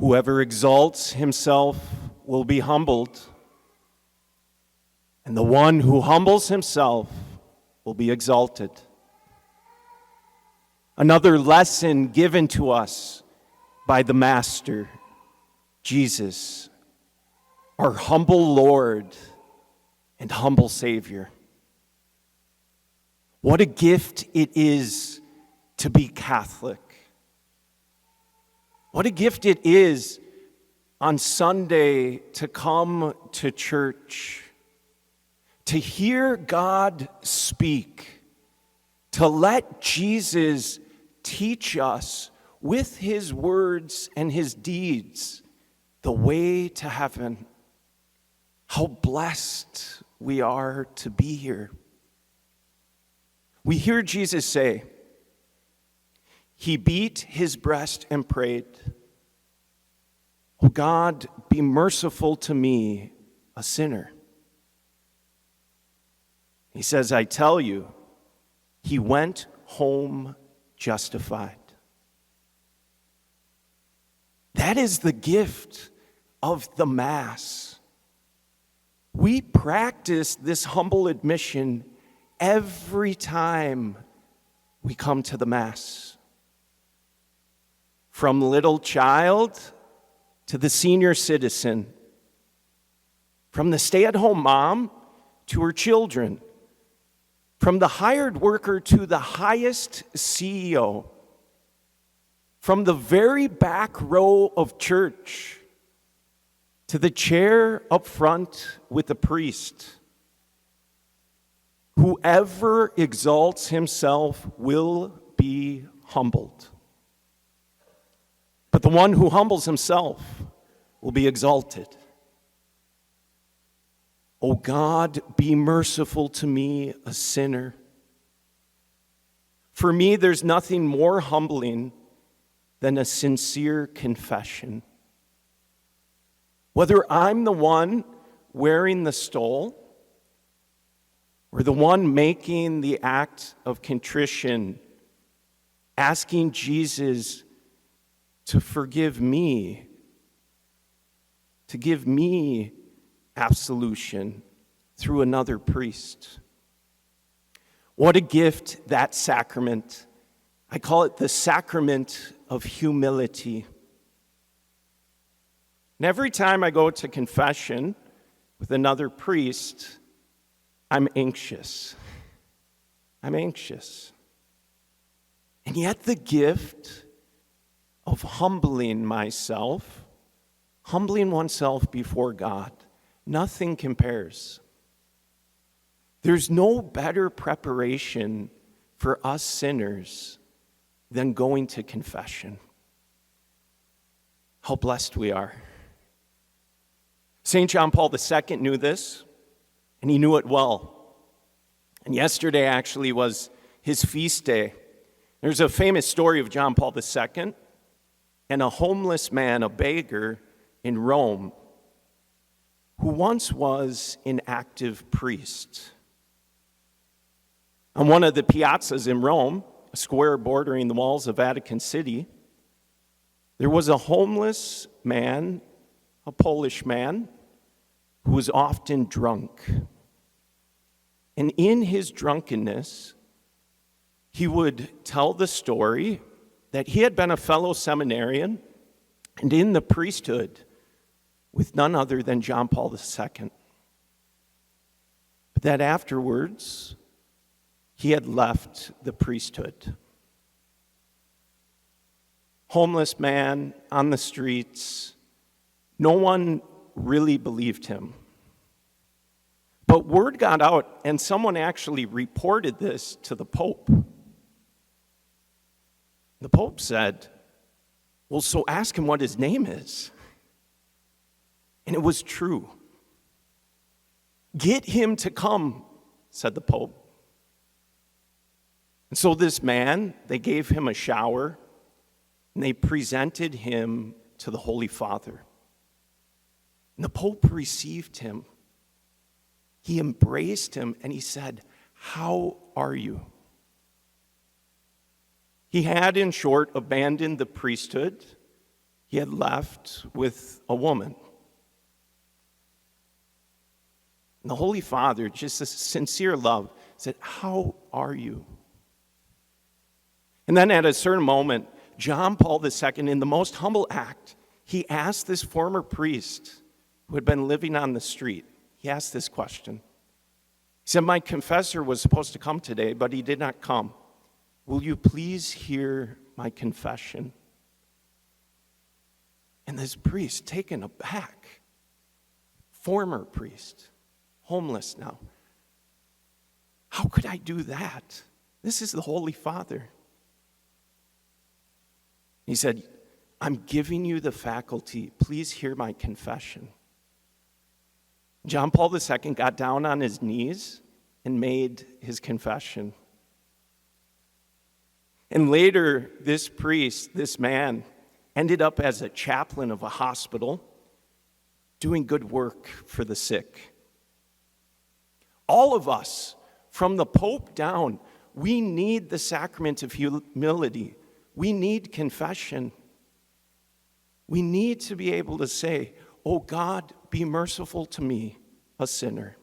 Whoever exalts himself will be humbled, and the one who humbles himself will be exalted. Another lesson given to us by the Master, Jesus, our humble Lord and humble Savior. What a gift it is to be Catholic. What a gift it is on Sunday to come to church, to hear God speak, to let Jesus teach us with his words and his deeds the way to heaven. How blessed we are to be here. We hear Jesus say, he beat his breast and prayed, "Oh God, be merciful to me, a sinner." He says, I tell you, he went home justified. That is the gift of the Mass. We practice this humble admission every time we come to the Mass. From little child to the senior citizen, from the stay-at-home mom to her children, from the hired worker to the highest CEO, from the very back row of church to the chair up front with the priest. Whoever exalts himself will be humbled. But the one who humbles himself will be exalted. O God, be merciful to me, a sinner. For me, there's nothing more humbling than a sincere confession. Whether I'm the one wearing the stole or the one making the act of contrition, asking Jesus to forgive me, to give me absolution through another priest. What a gift, that sacrament. I call it the sacrament of humility. And every time I go to confession with another priest, I'm anxious. I'm anxious. And yet the gift of humbling myself, humbling oneself before God, nothing compares. There's no better preparation for us sinners than going to confession. How blessed we are. St. John Paul II knew this, and he knew it well. And yesterday actually was his feast day. There's a famous story of John Paul II and a homeless man, a beggar in Rome, who once was an active priest. On one of the piazzas in Rome, a square bordering the walls of Vatican City, there was a homeless man, a Polish man, who was often drunk. And in his drunkenness, he would tell the story that he had been a fellow seminarian and in the priesthood with none other than John Paul II. But that afterwards, he had left the priesthood. Homeless man on the streets, no one really believed him. But word got out, and someone actually reported this to the Pope. The Pope said, well, so ask him what his name is. And it was true. Get him to come, said the Pope. And so this man, they gave him a shower, and they presented him to the Holy Father. And the Pope received him. He embraced him, and he said, "How are you?" He had, in short, abandoned the priesthood he had left with a woman. And the Holy Father, just a sincere love, said, "How are you?" And then at a certain moment, John Paul II, in the most humble act, he asked this former priest who had been living on the street, he asked this question. He said, "My confessor was supposed to come today, but he did not come. Will you please hear my confession?" And this priest, taken aback, former priest, homeless now, "How could I do that? This is the Holy Father." He said, "I'm giving you the faculty. Please hear my confession." John Paul II got down on his knees and made his confession. And later, this priest, this man, ended up as a chaplain of a hospital, doing good work for the sick. All of us, from the Pope down, we need the sacrament of humility. We need confession. We need to be able to say, "Oh God, be merciful to me, a sinner."